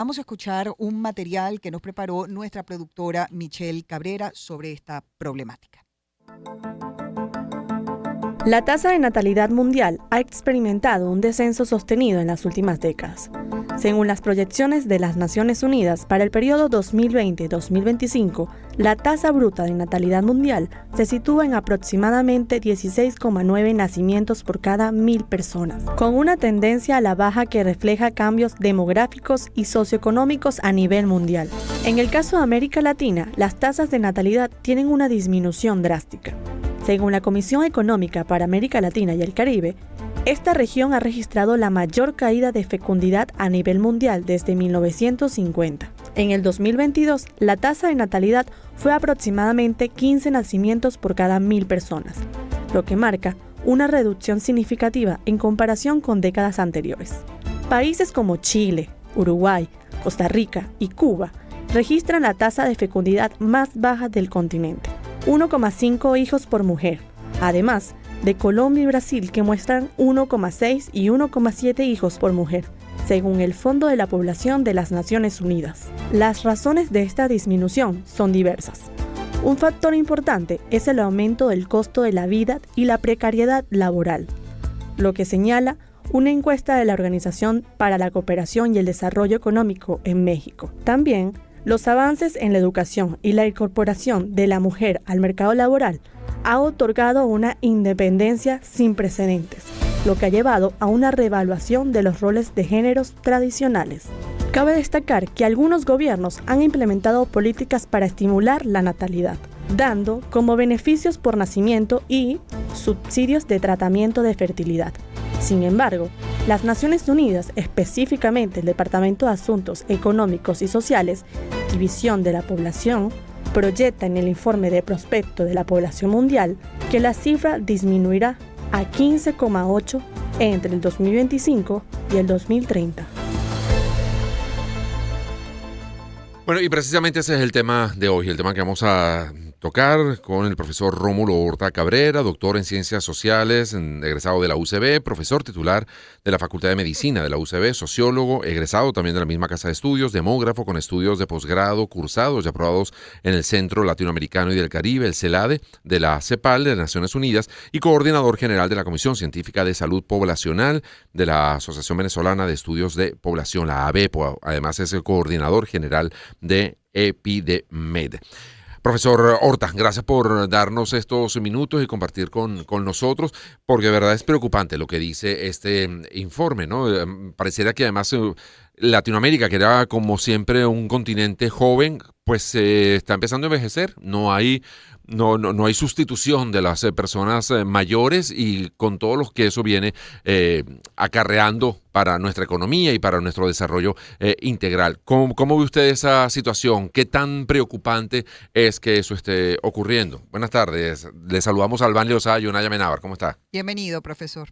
Vamos a escuchar un material que nos preparó nuestra productora Michelle Cabrera sobre esta problemática. La tasa de natalidad mundial ha experimentado un descenso sostenido en las últimas décadas. Según las proyecciones de las Naciones Unidas para el periodo 2020-2025, la tasa bruta de natalidad mundial se sitúa en aproximadamente 16,9 nacimientos por cada 1.000 personas, con una tendencia a la baja que refleja cambios demográficos y socioeconómicos a nivel mundial. En el caso de América Latina, las tasas de natalidad tienen una disminución drástica. Según la Comisión Económica para América Latina y el Caribe, esta región ha registrado la mayor caída de fecundidad a nivel mundial desde 1950. En el 2022, la tasa de natalidad fue aproximadamente 15 nacimientos por cada 1.000 personas, lo que marca una reducción significativa en comparación con décadas anteriores. Países como Chile, Uruguay, Costa Rica y Cuba registran la tasa de fecundidad más baja del continente, 1,5 hijos por mujer, además de Colombia y Brasil, que muestran 1,6 y 1,7 hijos por mujer, según el Fondo de la Población de las Naciones Unidas. Las razones de esta disminución son diversas. Un factor importante es el aumento del costo de la vida y la precariedad laboral, lo que señala una encuesta de la Organización para la Cooperación y el Desarrollo Económico en México. También, los avances en la educación y la incorporación de la mujer al mercado laboral ha otorgado una independencia sin precedentes, lo que ha llevado a una reevaluación de los roles de géneros tradicionales. Cabe destacar que algunos gobiernos han implementado políticas para estimular la natalidad, dando como beneficios por nacimiento y subsidios de tratamiento de fertilidad. Sin embargo, las Naciones Unidas, específicamente el Departamento de Asuntos Económicos y Sociales, División de la Población, proyecta en el informe de prospecto de la población mundial que la cifra disminuirá a 15,8 entre el 2025 y el 2030. Bueno, y precisamente ese es el tema de hoy, el tema que vamos a tocar con el profesor Rómulo Horta Cabrera, doctor en Ciencias Sociales, egresado de la UCB, profesor titular de la Facultad de Medicina de la UCB, sociólogo, egresado también de la misma casa de estudios, demógrafo con estudios de posgrado cursados y aprobados en el Centro Latinoamericano y del Caribe, el CELADE, de la CEPAL de las Naciones Unidas, y coordinador general de la Comisión Científica de Salud Poblacional de la Asociación Venezolana de Estudios de Población, la ABEPO. Además es el coordinador general de EPIDEMED. Profesor Horta, gracias por darnos estos minutos y compartir con nosotros, porque de verdad es preocupante lo que dice este informe, ¿no? Pareciera que además Latinoamérica, que era como siempre un continente joven, pues está empezando a envejecer. No hay sustitución de las personas mayores, y con todo lo que eso viene acarreando para nuestra economía y para nuestro desarrollo integral. ¿Cómo ve usted esa situación? ¿Qué tan preocupante es que eso esté ocurriendo? Buenas tardes. Le saludamos a Albán Leosá y Unaya Menábar. ¿Cómo está? Bienvenido, profesor.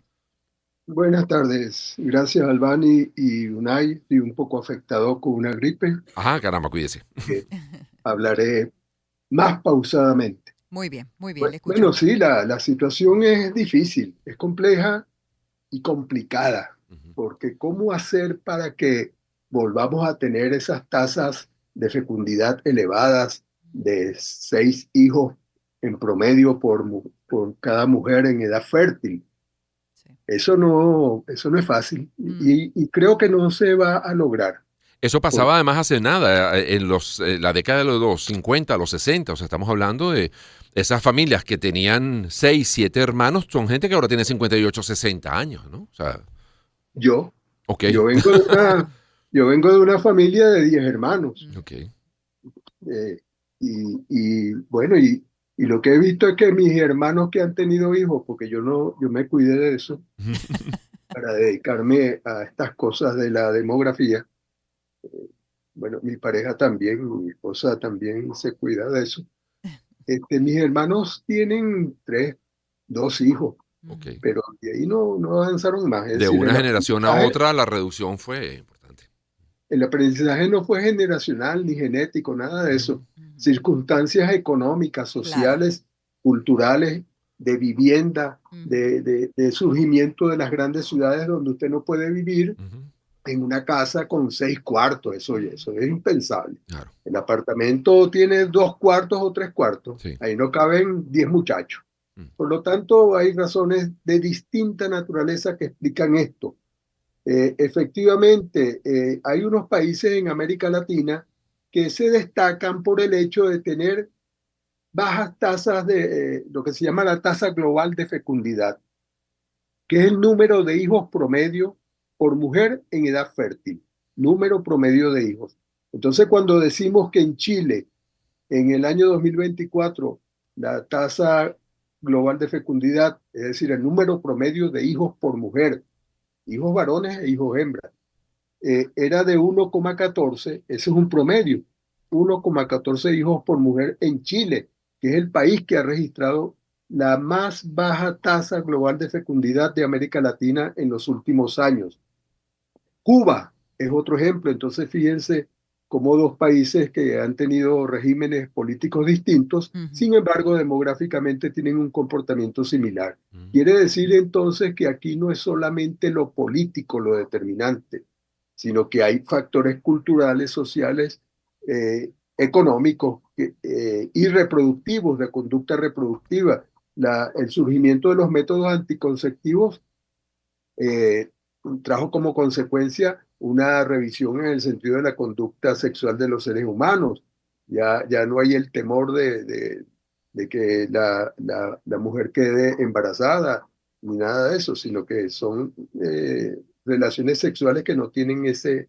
Buenas tardes. Gracias, Albani y Unai. Estoy un poco afectado con una gripe. Ajá, caramba, cuídese. Hablaré más pausadamente. Muy bien, le Bueno, escuchamos. sí, la situación es difícil, es compleja y complicada, porque ¿cómo hacer para que volvamos a tener esas tasas de fecundidad elevadas de 6 hijos en promedio por cada mujer en edad fértil? Sí. Eso no es fácil y creo que no se va a lograr. Eso pasaba además hace nada, en la década de los 50, los 60, o sea, estamos hablando de esas familias que tenían 6, 7 hermanos, son gente que ahora tiene 58, 60 años, ¿no? O sea, Yo ok. yo vengo de una familia de 10 hermanos. Ok. Y lo que he visto es que mis hermanos que han tenido hijos, porque yo me cuidé de eso para dedicarme a estas cosas de la demografía. Bueno, mi pareja también, mi esposa también se cuida de eso. Mis hermanos tienen 2 hijos, Okay. pero de ahí no avanzaron más. Es De decir, una generación a otra la reducción fue importante. el aprendizaje no fue generacional ni genético, nada de eso. Circunstancias económicas, sociales, culturales, de vivienda, de surgimiento de las grandes ciudades donde usted no puede vivir, en una casa con 6 cuartos. Eso es impensable. Claro. El apartamento tiene 2 cuartos o 3 cuartos. Sí. Ahí no caben 10 muchachos. Por lo tanto, hay razones de distinta naturaleza que explican esto. Efectivamente, hay unos países en América Latina que se destacan por el hecho de tener bajas tasas de lo que se llama la tasa global de fecundidad, que es el número de hijos promedio por mujer en edad fértil, número promedio de hijos. Entonces, cuando decimos que en Chile, en el año 2024, la tasa global de fecundidad, es decir, el número promedio de hijos por mujer, hijos varones e hijos hembras, era de 1,14, ese es un promedio, 1,14 hijos por mujer en Chile, que es el país que ha registrado la más baja tasa global de fecundidad de América Latina en los últimos años. Cuba es otro ejemplo. Entonces, fíjense cómo 2 países que han tenido regímenes políticos distintos, sin embargo, demográficamente tienen un comportamiento similar. Quiere decir entonces que aquí no es solamente lo político lo determinante, sino que hay factores culturales, sociales, económicos y reproductivos, de conducta reproductiva. El surgimiento de los métodos anticonceptivos trajo como consecuencia una revisión en el sentido de la conducta sexual de los seres humanos. Ya no hay el temor de que la mujer quede embarazada, ni nada de eso, sino que son relaciones sexuales que no tienen ese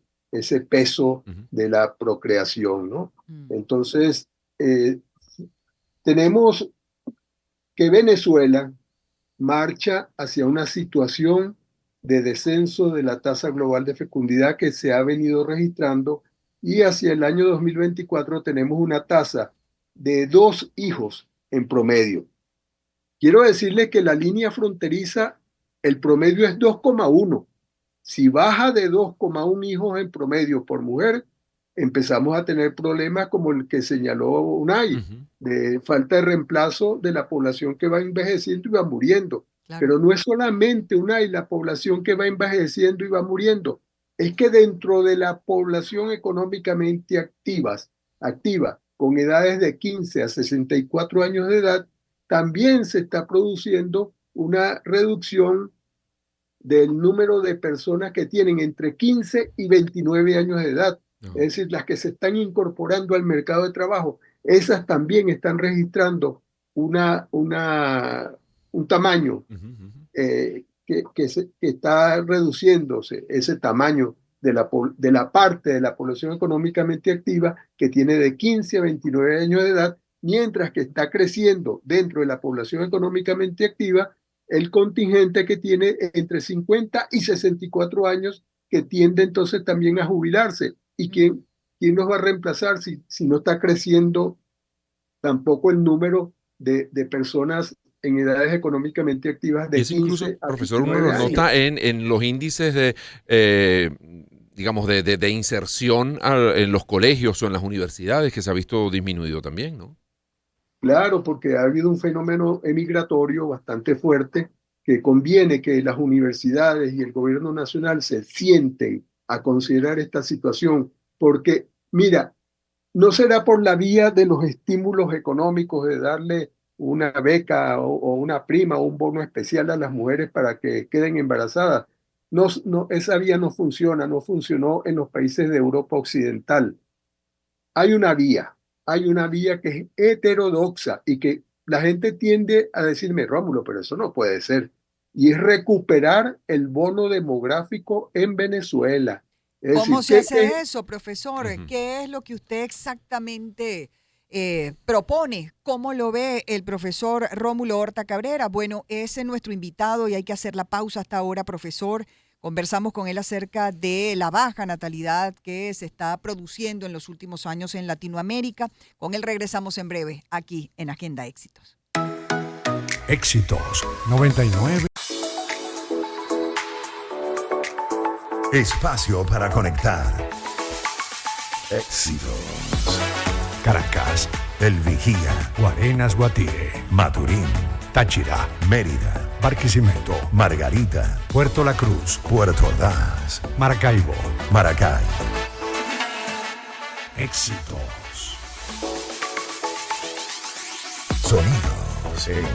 peso de la procreación, ¿no? Entonces, tenemos que Venezuela marcha hacia una situación de descenso de la tasa global de fecundidad que se ha venido registrando, y hacia el año 2024 tenemos una tasa de 2 hijos en promedio. Quiero decirles que la línea fronteriza, el promedio es 2,1. Si baja de 2,1 hijos en promedio por mujer, empezamos a tener problemas como el que señaló Unai, de falta de reemplazo de la población que va envejeciendo y va muriendo. Claro. Pero no es solamente la población que va envejeciendo y va muriendo, es que dentro de la población económicamente activa, con edades de 15 a 64 años de edad, también se está produciendo una reducción del número de personas que tienen entre 15 y 29 años de edad. Es decir, las que se están incorporando al mercado de trabajo, esas también están registrando un tamaño que está reduciéndose, ese tamaño de la parte de la población económicamente activa que tiene de 15 a 29 años de edad, mientras que está creciendo dentro de la población económicamente activa el contingente que tiene entre 50 y 64 años, que tiende entonces también a jubilarse. ¿Y quién nos va a reemplazar si no está creciendo tampoco el número de personas en edades económicamente activas de 15 incluso, a profesor, uno 29 lo años? nota en los índices de, digamos, de inserción en los colegios o en las universidades, que se ha visto disminuido también, ¿no? Claro, porque ha habido un fenómeno emigratorio bastante fuerte que conviene que las universidades y el gobierno nacional se sienten a considerar esta situación, porque, mira, no será por la vía de los estímulos económicos, de darle una beca o una prima o un bono especial a las mujeres para que queden embarazadas. No, esa vía no funcionó en los países de Europa Occidental. Hay una vía que es heterodoxa y que la gente tiende a decirme, Rómulo, pero eso no puede ser. Y es recuperar el bono demográfico en Venezuela. ¿Cómo se hace eso, profesor? ¿Qué es lo que usted exactamente propone? ¿Cómo lo ve el profesor Rómulo Horta Cabrera? Bueno, ese es nuestro invitado y hay que hacer la pausa hasta ahora, profesor. Conversamos con él acerca de la baja natalidad que se está produciendo en los últimos años en Latinoamérica. Con él regresamos en breve aquí en Agenda Éxitos. Éxitos 99. Espacio para conectar. Éxitos. Caracas, El Vigía, Guarenas, Guatire, Maturín, Táchira, Mérida, Barquisimeto, Margarita, Puerto La Cruz, Puerto Ordaz, Maracaibo, Maracay. Éxitos. Sonidos en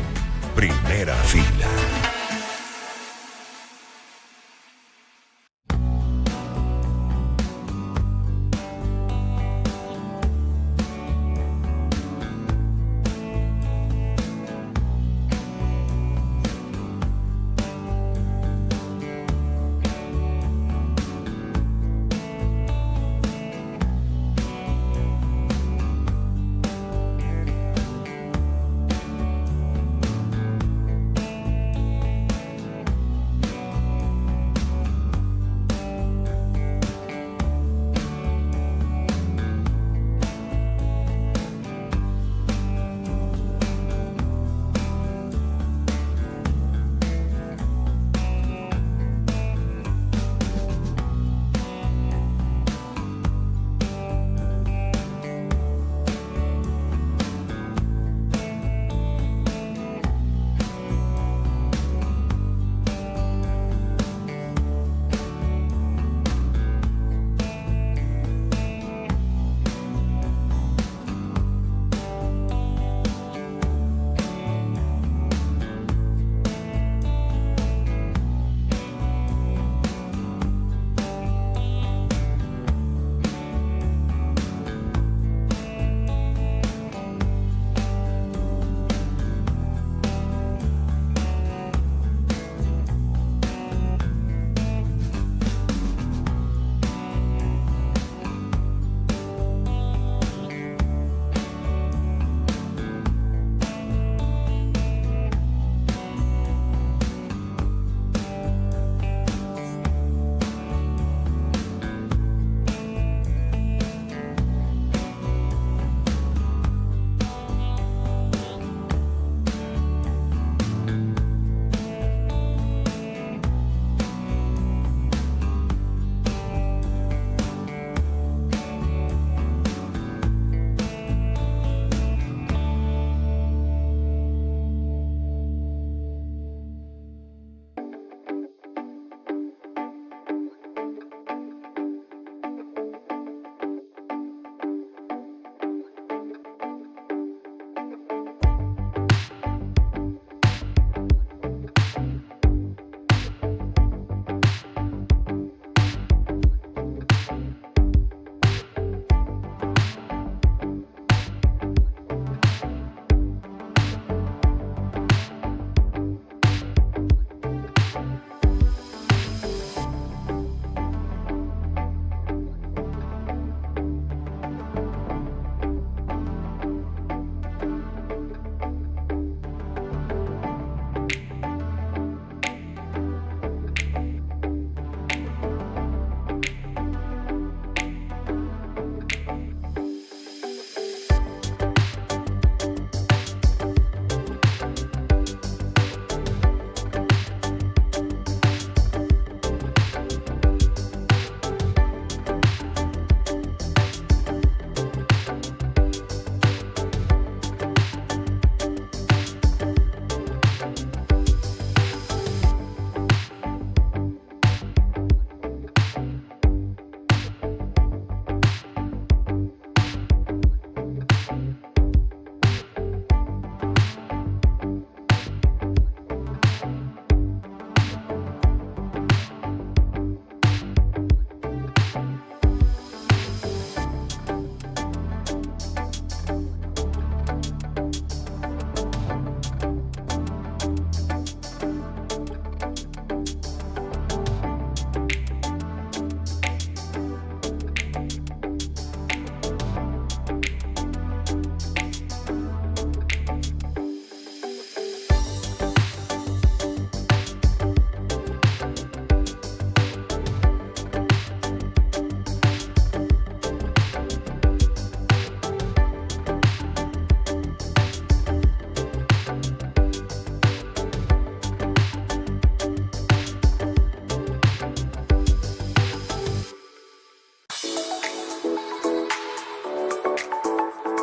primera fila.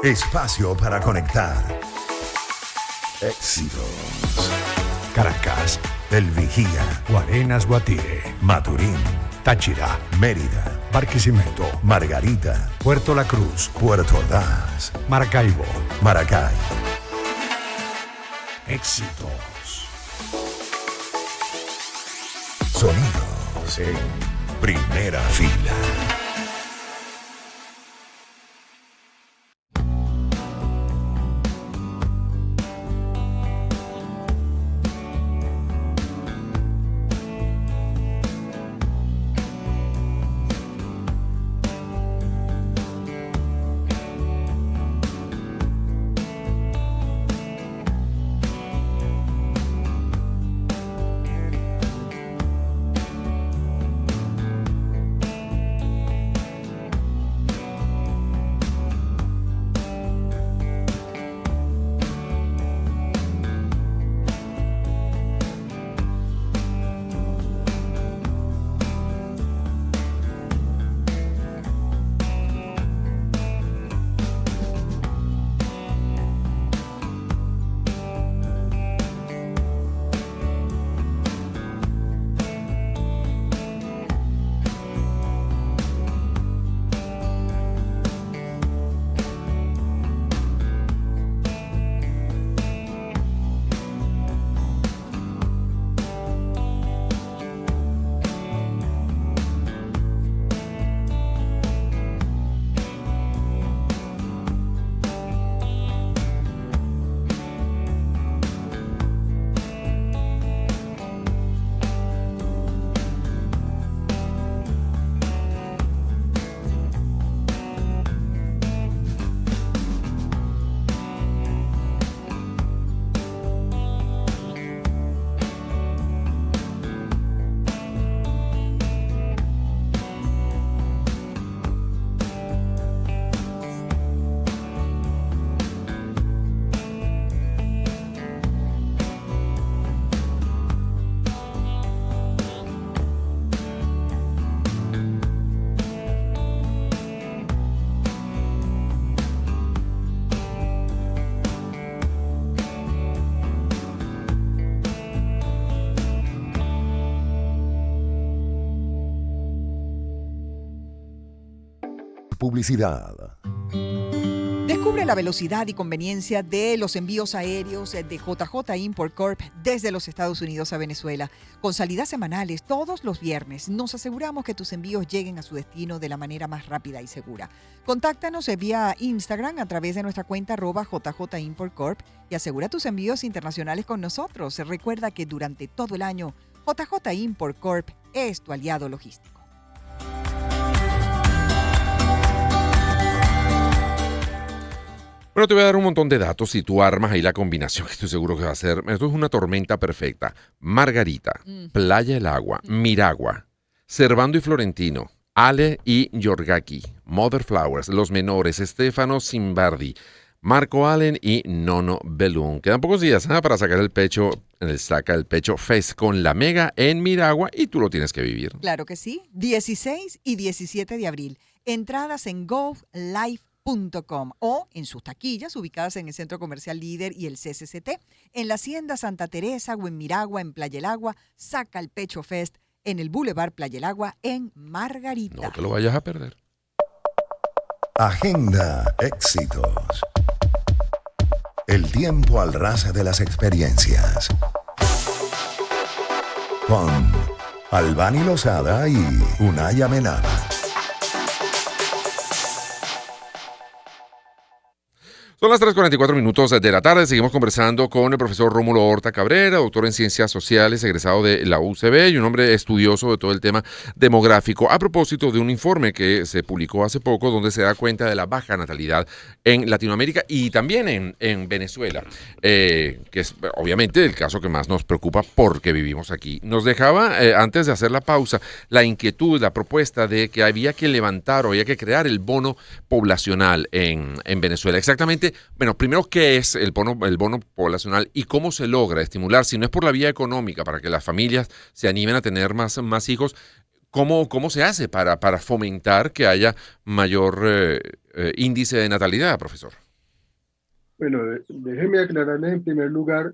Espacio para conectar. Éxitos. Caracas, El Vigía, Guarenas, Guatire, Maturín, Táchira, Mérida, Barquisimeto, Margarita, Puerto La Cruz, Puerto Ordaz, Maracaibo, Maracay. Éxitos. Sonidos en primera fila. Publicidad. Descubre la velocidad y conveniencia de los envíos aéreos de JJ Import Corp desde los Estados Unidos a Venezuela. Con salidas semanales todos los viernes, nos aseguramos que tus envíos lleguen a su destino de la manera más rápida y segura. Contáctanos vía Instagram a través de nuestra cuenta @JJ Import Corp y asegura tus envíos internacionales con nosotros. Recuerda que durante todo el año, JJ Import Corp es tu aliado logístico. Bueno, te voy a dar un montón de datos y tú armas ahí la combinación que estoy seguro que va a ser. Esto es una tormenta perfecta. Margarita, Playa El Agua, Miragua, Servando y Florentino, Ale y Yorgaki, Mother Flowers, Los Menores, Stefano Simbardi, Marco Allen y Nono Belún. Quedan pocos días para sacar el pecho en el Saca el Pecho Fest con la Mega en Miragua y tú lo tienes que vivir. Claro que sí. 16 y 17 de abril. Entradas en GoLive.com o en sus taquillas ubicadas en el Centro Comercial Líder y el CCCT, en la Hacienda Santa Teresa o en Miragua, en Playa El Agua. Saca el Pecho Fest en el Boulevard Playa El Agua en Margarita. No te lo vayas a perder. Agenda Éxitos. El tiempo al ras de las experiencias. Con Albany Lozada y Unay Amenábar. Son las 3:44 de la tarde. Seguimos conversando con el profesor Rómulo Horta Cabrera, doctor en Ciencias Sociales, egresado de la UCB y un hombre estudioso de todo el tema demográfico. A propósito de un informe que se publicó hace poco donde se da cuenta de la baja natalidad en Latinoamérica y también en Venezuela, que es obviamente el caso que más nos preocupa porque vivimos aquí. Nos dejaba, antes de hacer la pausa, la inquietud, la propuesta de que había que levantar o había que crear el bono poblacional en Venezuela. Exactamente. Bueno, primero, ¿qué es el bono poblacional y cómo se logra estimular? Si no es por la vía económica, para que las familias se animen a tener más hijos, ¿cómo se hace para fomentar que haya mayor índice de natalidad, profesor? Bueno, déjenme aclararles en primer lugar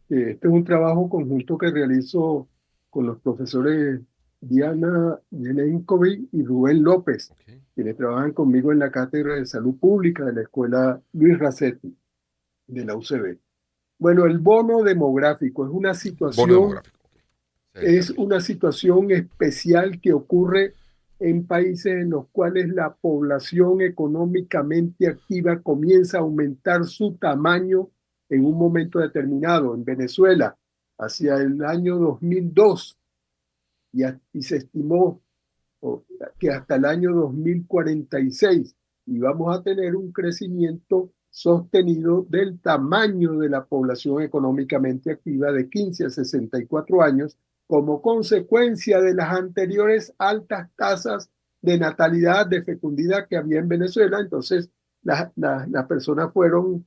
que este es un trabajo conjunto que realizo con los profesores Diana Yelenkovic y Rubén López, Ok. quienes trabajan conmigo en la Cátedra de Salud Pública de la Escuela Luis Racetti de la UCB. Bueno, el bono demográfico Bono demográfico. Ok. Ese es el es término. una situación especial que ocurre en países en los cuales la población económicamente activa comienza a aumentar su tamaño en un momento determinado. En Venezuela, hacia el año 2002, y se estimó que hasta el año 2046 íbamos a tener un crecimiento sostenido del tamaño de la población económicamente activa de 15 a 64 años como consecuencia de las anteriores altas tasas de natalidad, de fecundidad que había en Venezuela. Entonces, las personas fueron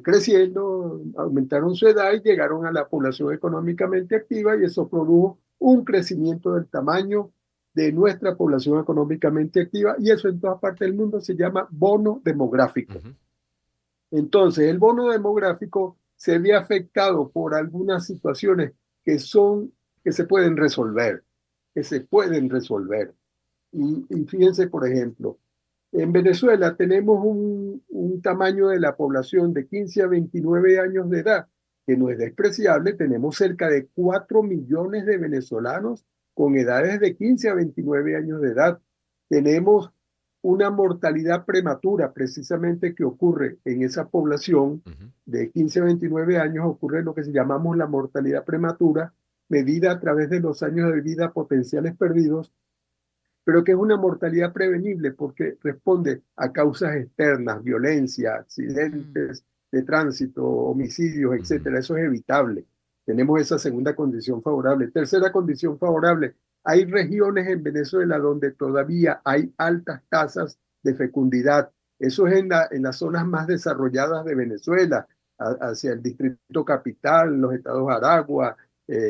creciendo, aumentaron su edad y llegaron a la población económicamente activa, y eso produjo un crecimiento del tamaño de nuestra población económicamente activa, y eso en todas partes del mundo se llama bono demográfico. Ujú. Entonces, el bono demográfico se ve afectado por algunas situaciones que se pueden resolver, que se pueden resolver. Y fíjense, por ejemplo, en Venezuela tenemos un tamaño de la población de 15 a 29 años de edad, que no es despreciable. Tenemos cerca de 4 millones de venezolanos con edades de 15 a 29 años de edad. Tenemos una mortalidad prematura, precisamente, que ocurre en esa población Ujú. de 15 a 29 años. Ocurre lo que llamamos la mortalidad prematura, medida a través de los años de vida potenciales perdidos, pero que es una mortalidad prevenible porque responde a causas externas, violencia, accidentes de tránsito, homicidios, Ujú. etcétera. Eso es evitable. Tenemos esa segunda condición favorable. Tercera condición favorable: hay regiones en Venezuela donde todavía hay altas tasas de fecundidad. Eso es en las zonas más desarrolladas de Venezuela, hacia el distrito capital, los estados Aragua,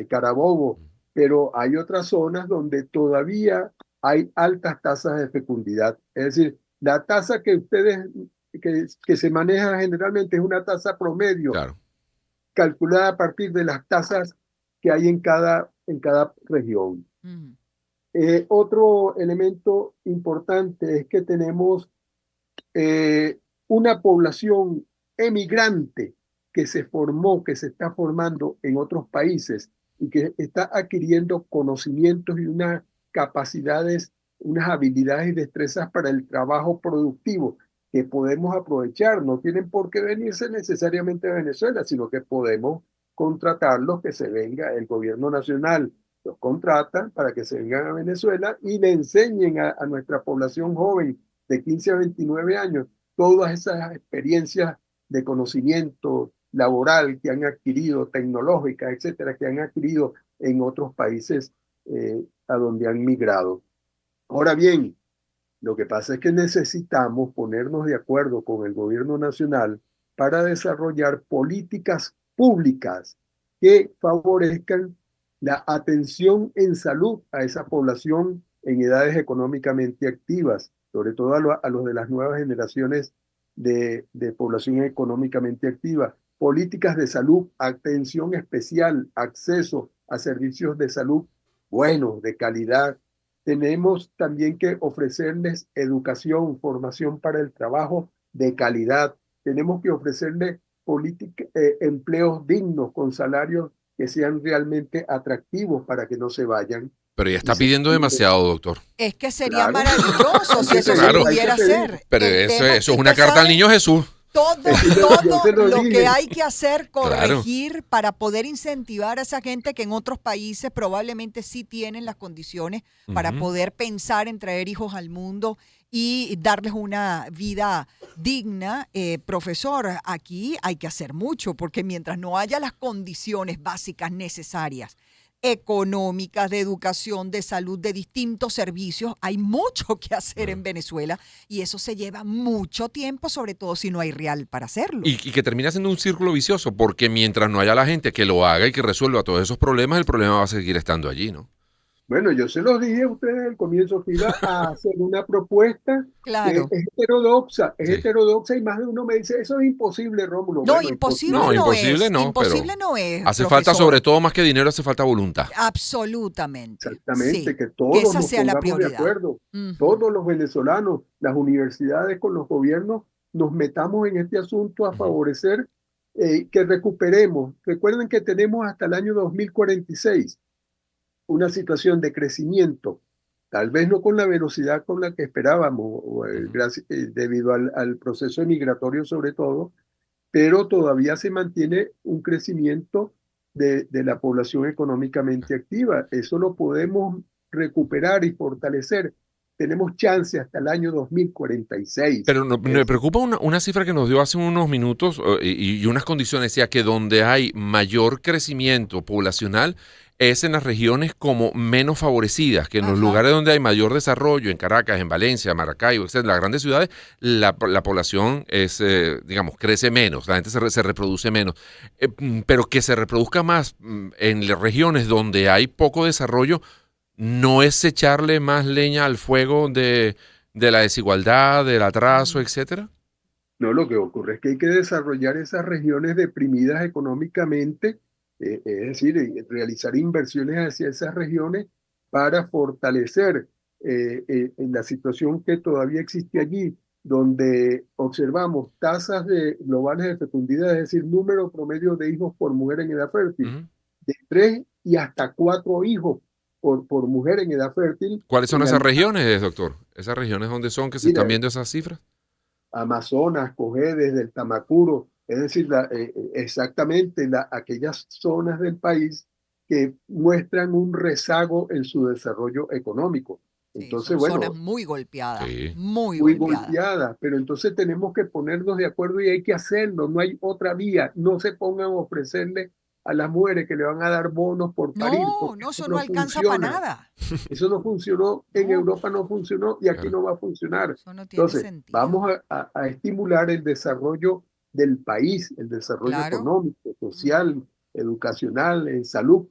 Carabobo, pero hay otras zonas donde todavía hay altas tasas de fecundidad. Es decir, la tasa que se maneja generalmente es una tasa promedio, Claro. calculada a partir de las tasas que hay en cada región. Mm. Otro elemento importante es que tenemos eh, una población emigrante que se formó, que se está formando en otros países y que está adquiriendo conocimientos y unas capacidades, unas habilidades y destrezas para el trabajo productivo que podemos aprovechar. No tienen por qué venirse necesariamente a Venezuela, sino que podemos contratarlos, que se venga el gobierno nacional, los contrata para que se vengan a Venezuela y le enseñen a nuestra población joven de 15 a 29 años todas esas experiencias de conocimiento laboral que han adquirido, tecnológicas, etcétera, que han adquirido en otros países a donde han migrado. Ahora bien, lo que pasa es que necesitamos ponernos de acuerdo con el gobierno nacional para desarrollar políticas públicas que favorezcan la atención en salud a esa población en edades económicamente activas, sobre todo a los de las nuevas generaciones de población económicamente activa. Políticas de salud, atención especial, acceso a servicios de salud buenos, de calidad. Tenemos también que ofrecerles educación, formación para el trabajo de calidad. Tenemos que ofrecerles empleos dignos con salarios que sean realmente atractivos para que no se vayan. Pero ya Y está pidiendo demasiado, doctor. Es que sería Claro. maravilloso si eso se Claro. pudiera hacer. Pero El eso tema es que una usted carta al sabe, niño Jesús. todo, Yo se todo lo lo dije. que hay que hacer, Claro. corregir para poder incentivar a esa gente que en otros países probablemente sí tienen las condiciones para Ujú. poder pensar en traer hijos al mundo y darles una vida digna. Profesor, aquí hay que hacer mucho porque mientras no haya las condiciones básicas necesarias, económicas, de educación, de salud, de distintos servicios, hay mucho que hacer en Venezuela y eso se lleva mucho tiempo, sobre todo si no hay real para hacerlo. Y que termina siendo un círculo vicioso, porque mientras no haya la gente que lo haga y que resuelva todos esos problemas, el problema va a seguir estando allí, ¿no? Bueno, yo se los dije a ustedes al comienzo que iba a hacer una propuesta que Claro. es Sí. heterodoxa y más de uno me dice, eso es imposible, Rómulo. No, Bueno, imposible No, imposible. no imposible es. no, pero Imposible no es, hace falta, profesor. sobre todo más que dinero, hace falta voluntad. Absolutamente. Exactamente, Sí. que Que todos esa nos sea la pongamos de prioridad. acuerdo, Ujú. todos los venezolanos, las universidades con los gobiernos, nos metamos en este asunto a Ujú. favorecer que recuperemos. Recuerden que tenemos hasta el año 2046 una situación de crecimiento, tal vez no con la velocidad con la que esperábamos, Ujú. debido al proceso migratorio sobre todo, pero todavía se mantiene un crecimiento de la población económicamente activa. Eso lo podemos recuperar y fortalecer. Tenemos chance hasta el año 2046. Pero me preocupa una cifra que nos dio hace unos minutos y unas condiciones, decía que donde hay mayor crecimiento poblacional es en las regiones como menos favorecidas, que en los Ajá. lugares donde hay mayor desarrollo, en Caracas, en Valencia, Maracaibo, etcétera, en las grandes ciudades, la población es, digamos, crece menos, la gente se reproduce menos. Pero que se reproduzca más en las regiones donde hay poco desarrollo, no es echarle más leña al fuego de la desigualdad, del atraso, Mm. etcétera. No, lo que ocurre es que hay que desarrollar esas regiones deprimidas económicamente, es decir, realizar inversiones hacia esas regiones para fortalecer en la situación que todavía existe allí, donde observamos tasas globales de fecundidad, es decir, número promedio de hijos por mujer en edad fértil, Ujú. de 3 y hasta 4 hijos por mujer en edad fértil ¿Cuáles son en esas algunas. regiones, doctor? ¿Esas regiones donde son que se están Mira, viendo esas cifras? Amazonas, Cojedes, del Tamacuro, es decir, exactamente aquellas zonas del país que muestran un rezago en su desarrollo económico. Sí, Entonces, son zonas bueno, muy golpeadas, Sí. muy muy golpeadas. golpeadas, pero entonces tenemos que ponernos de acuerdo y hay que hacerlo, no hay otra vía, no se pongan a ofrecerle a las mujeres que le van a dar bonos por parir, No, porque no, eso eso no no alcanza para funciona. nada. Eso no funcionó, en No, Europa no funcionó y aquí Claro. no va a funcionar. eso no tiene Entonces, sentido. vamos a estimular el desarrollo del país, el desarrollo Claro. económico, Ujú. social, educacional, en salud.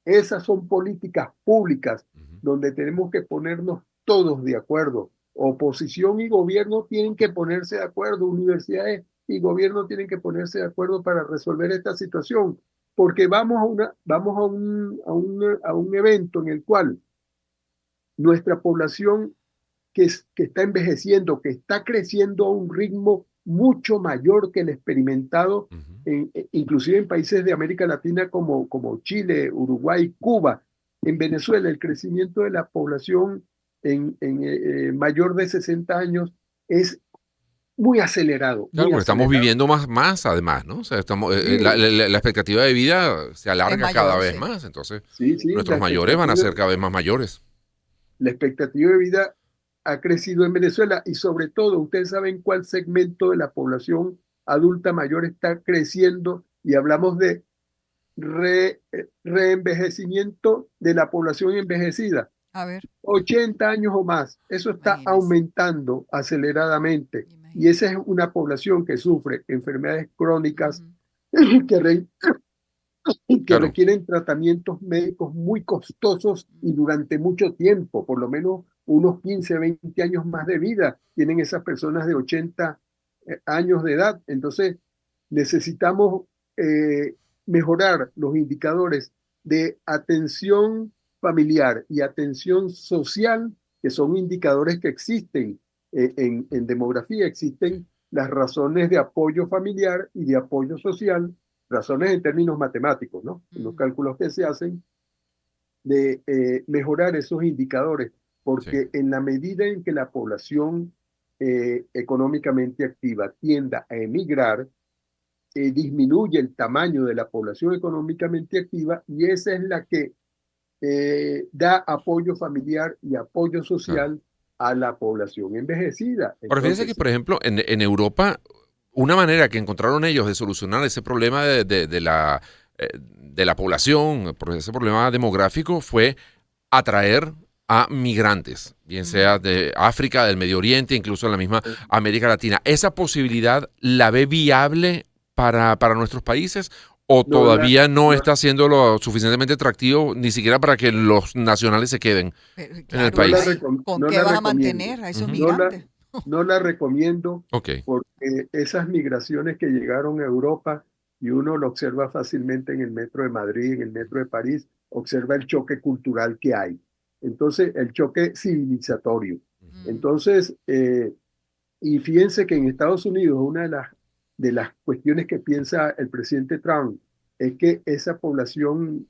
Esas son políticas públicas Ujú. donde tenemos que ponernos todos de acuerdo. Oposición y gobierno tienen que ponerse de acuerdo, universidades y gobierno tienen que ponerse de acuerdo para resolver esta situación, porque vamos a un evento en el cual nuestra población que está envejeciendo, que está creciendo a un ritmo mucho mayor que el experimentado, Ujú. inclusive en países de América Latina como Chile, Uruguay, Cuba. En Venezuela, el crecimiento de la población mayor de 60 años es muy acelerado, Claro, muy porque estamos acelerado. viviendo más además, ¿no? O sea, Sí, la expectativa de vida se Es alarga cada mayor, vez sí. más, entonces sí, sí, nuestros mayores van a ser cada vez más mayores. la expectativa de vida ha crecido en Venezuela y sobre todo, ustedes saben cuál segmento de la población adulta mayor está creciendo y hablamos de reenvejecimiento de la población envejecida. A ver, 80 años o más, eso está imagínese, aumentando aceleradamente y esa imagínese. es una población que sufre enfermedades crónicas Ujú. que, re- que Claro. requieren tratamientos médicos muy costosos y durante mucho tiempo, por lo menos unos 15, 20 años más de vida tienen esas personas de 80 años de edad. Entonces, necesitamos mejorar los indicadores de atención familiar y atención social, que son indicadores que existen en demografía, existen las razones de apoyo familiar y de apoyo social, razones en términos matemáticos, ¿no? En los Ujú. cálculos que se hacen de mejorar esos indicadores, Sí. porque en la medida en que la población económicamente activa tienda a emigrar, disminuye el tamaño de la población económicamente activa y esa es la que da apoyo familiar y apoyo Claro. social a la población envejecida. Ahora, fíjense que, Entonces, por ejemplo, en Europa, una manera que encontraron ellos de solucionar ese problema de la población, por ese problema demográfico, fue atraer a migrantes, bien sea Ujú. de África, del Medio Oriente, incluso en la misma América Latina. ¿Esa posibilidad la ve viable para nuestros países ¿O no la, todavía no no, está siendo lo suficientemente atractivo ni siquiera para que los nacionales se queden Pero, en el claro, no la, país? ¿con no qué la vas a recomiendo. mantener a esos Ujú. No la, migrantes? no la recomiendo Ok, porque esas migraciones que llegaron a Europa, y uno lo observa fácilmente en el metro de Madrid, en el metro de París, observa el choque cultural que hay. Entonces, el choque civilizatorio. Mm, Entonces, y fíjense que en Estados Unidos una de las cuestiones que piensa el presidente Trump es que esa población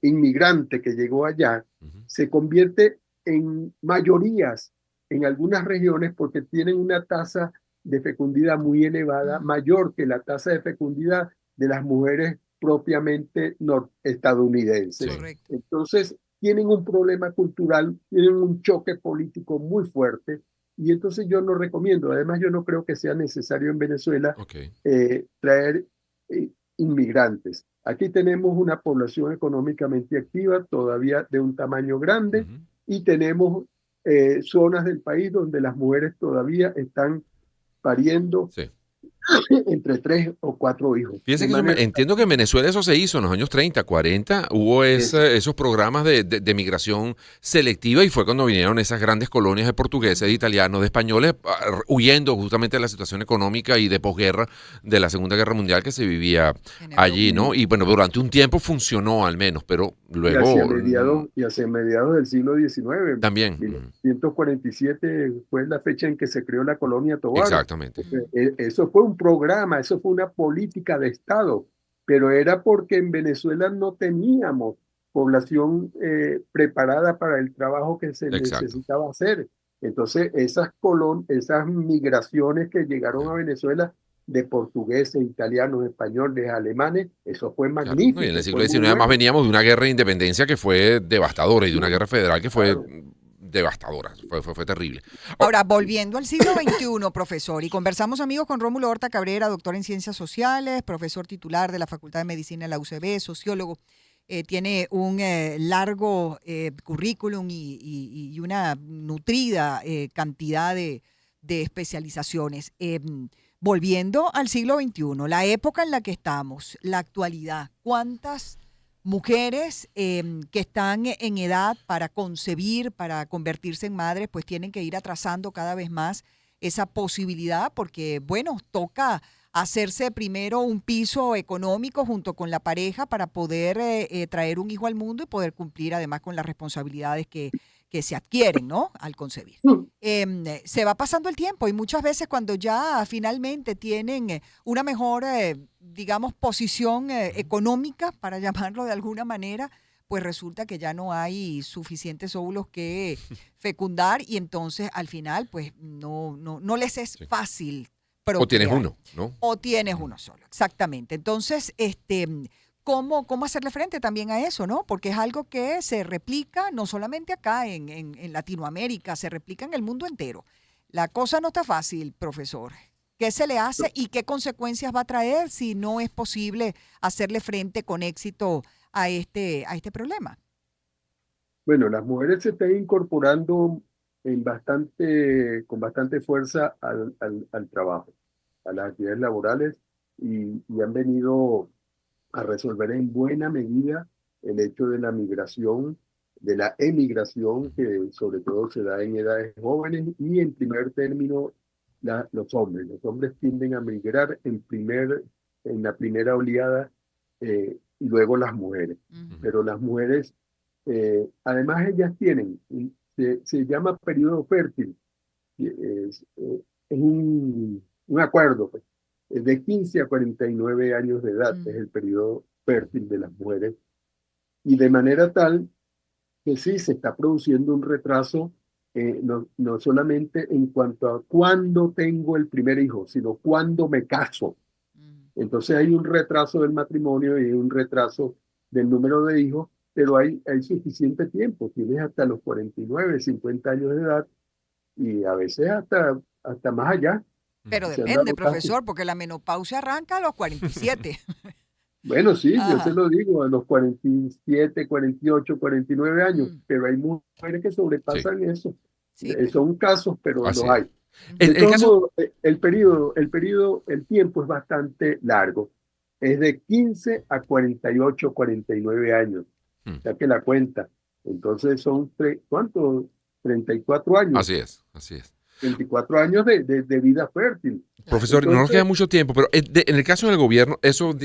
inmigrante que llegó allá ujú, se convierte en mayorías en algunas regiones porque tienen una tasa de fecundidad muy elevada, mm, mayor que la tasa de fecundidad de las mujeres propiamente estadounidenses. sí, correcto. Entonces, tienen un problema cultural, tienen un choque político muy fuerte y entonces yo no recomiendo, además yo no creo que sea necesario en Venezuela ok. traer eh, inmigrantes. Aquí tenemos una población económicamente activa, todavía de un tamaño grande, Ujú, y tenemos zonas del país donde las mujeres todavía están pariendo sí. entre 3 o 4 hijos. Fíjense De que manera entiendo que en Venezuela eso se hizo en los años 30, 40. Hubo es, esos programas de migración selectiva y fue cuando vinieron esas grandes colonias de portugueses, de Ujú. italianos, de españoles, huyendo justamente de la situación económica y de posguerra de la Segunda Guerra Mundial que se vivía En Europa. allí, ¿no? y, Y bueno, durante un tiempo funcionó al menos, pero y hacia luego mediados, y hacia mediados del siglo XIX, también. 1947 fue la fecha en que se creó la colonia Tovar. Exactamente. Mm, Eso fue un programa, eso fue una política de Estado, pero era porque en Venezuela no teníamos población preparada para el trabajo que se Exacto. necesitaba hacer. Entonces, esas migraciones que llegaron a Venezuela de portugueses, italianos, españoles, alemanes, eso fue Claro, ¿no? Y en el magnífico, siglo fue muy XIX además bueno. veníamos de una guerra de independencia que fue devastadora y de una guerra federal que fue Claro. devastadora, fue terrible. Oh, Ahora, volviendo al siglo XXI, profesor, y conversamos, amigos, con Rómulo Horta Cabrera, doctor en Ciencias Sociales, profesor titular de la Facultad de Medicina de la UCB, sociólogo. Tiene un largo currículum y una nutrida cantidad de especializaciones. Volviendo al siglo XXI, la época en la que estamos, la actualidad, ¿cuántas mujeres que están en edad para concebir, para convertirse en madres, pues tienen que ir atrasando cada vez más esa posibilidad porque, bueno, toca hacerse primero un piso económico junto con la pareja para poder traer un hijo al mundo y poder cumplir además con las responsabilidades que se adquieren, ¿no? Al concebir. Se va pasando el tiempo y muchas veces cuando ya finalmente tienen una mejor, digamos, posición económica, para llamarlo de alguna manera, pues resulta que ya no hay suficientes óvulos que fecundar y entonces al final pues no les es sí. fácil O tienes procrear. uno, ¿no? O tienes Ujú. uno solo, exactamente. Entonces, ¿cómo hacerle frente también a eso, no? Porque es algo que se replica no solamente acá en Latinoamérica, se replica en el mundo entero. La cosa no está fácil, profesor. ¿Qué se le hace y qué consecuencias va a traer si no es posible hacerle frente con éxito a este problema? Bueno, las mujeres se están incorporando con bastante fuerza al trabajo, a las actividades laborales y han venido a resolver en buena medida el hecho de la migración, de la emigración, que sobre todo se da en edades jóvenes y en primer término los hombres. Los hombres tienden a migrar en la primera oleada y luego las mujeres. Ujú, Pero las mujeres, además ellas tienen, se llama periodo fértil, es un acuerdo, pues, de 15 a 49 años de edad es ujú, el periodo fértil de las mujeres, y de manera tal que sí se está produciendo un retraso, no solamente en cuanto a cuándo tengo el primer hijo, sino cuándo me caso. ujú. Entonces hay un retraso del matrimonio y un retraso del número de hijos, pero hay suficiente tiempo, tienes hasta los 49 50 años de edad y a veces hasta más allá. Pero Se han depende, dado casos. profesor, porque la menopausia arranca a los 47. Bueno, sí, yo se Ajá. lo digo, a los 47, 48, 49 años, Mm, pero hay mujeres que Sí, sobrepasan eso. sí, pero. Son casos, pero los así es. hay. De Ujú, El todos caso, modos, el tiempo es bastante largo. es de 15 a 48, 49 años. Ya que la cuenta. Entonces son, ¿cuánto? 34 años. Así es, así es. 24 años de vida fértil. Profesor, Entonces, no nos queda mucho tiempo, pero en el caso del gobierno,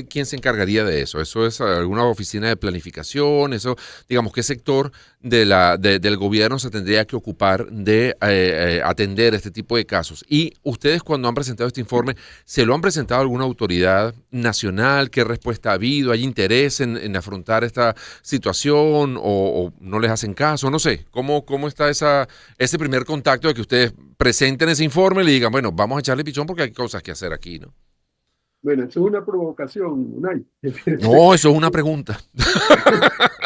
¿quién se encargaría de eso? ¿Eso es alguna oficina de planificación? ¿Eso, digamos, qué sector del gobierno se tendría que ocupar de atender este tipo de casos? Y ustedes, cuando han presentado este informe, ¿se lo han presentado a alguna autoridad nacional? ¿Qué respuesta ha habido? ¿Hay interés en afrontar esta situación o no les hacen caso? No sé, ¿cómo está ese primer contacto de que ustedes presenten ese informe y le digan, bueno, vamos a echarle pichón porque hay cosas que hacer aquí, ¿no? Bueno, eso es una provocación, Unai. No, eso es una pregunta.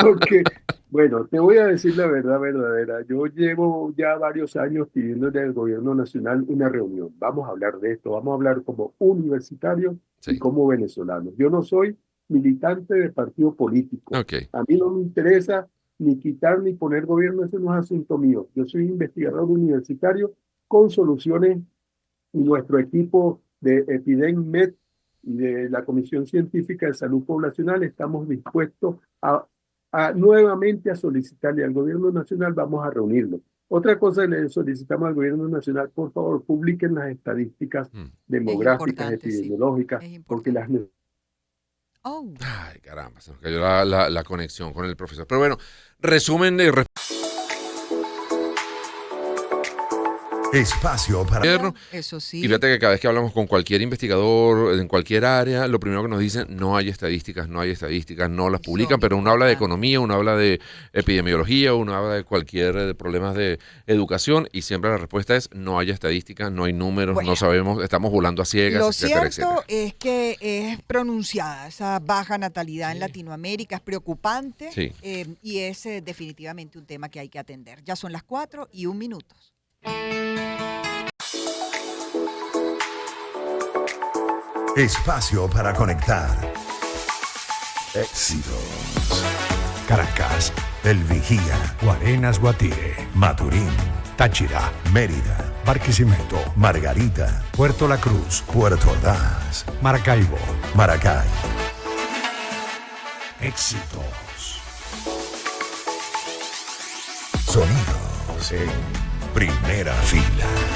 Porque, bueno, te voy a decir la verdad verdadera. Yo llevo ya varios años pidiéndole al gobierno nacional una reunión. Vamos a hablar de esto, vamos a hablar como universitarios y como venezolanos. Yo no soy militante de partido político. Okay. A mí no me interesa ni quitar ni poner gobierno, eso no es asunto mío. Yo soy investigador universitario con soluciones y nuestro equipo de EpidemMed y de la Comisión Científica de Salud Poblacional estamos dispuestos nuevamente a solicitarle al gobierno nacional, vamos a reunirlo. Otra cosa le solicitamos al gobierno nacional, por favor, publiquen las estadísticas demográficas, epidemiológicas, porque las... Ay, caramba, se nos cayó la conexión con el profesor. Pero bueno, resumen de... Espacio para... Eso sí. Y fíjate que cada vez que hablamos con cualquier investigador en cualquier área, lo primero que nos dicen, no hay estadísticas, no las publican, pero uno habla de economía, uno habla de epidemiología, uno habla de cualquier problemas de educación y siempre la respuesta es no hay estadísticas, no hay números, no sabemos, estamos volando a ciegas, lo etcétera, cierto etcétera. es que es pronunciada esa baja natalidad en Latinoamérica, es preocupante y es definitivamente un tema que hay que atender. Ya son las 4:01. Espacio para conectar. Éxitos. Caracas, El Vigía, Guarenas, Guatire, Maturín, Táchira, Mérida, Barquisimeto, Margarita, Puerto La Cruz, Puerto Ordaz, Maracaibo, Maracay. Éxitos. Sonidos en primera fila.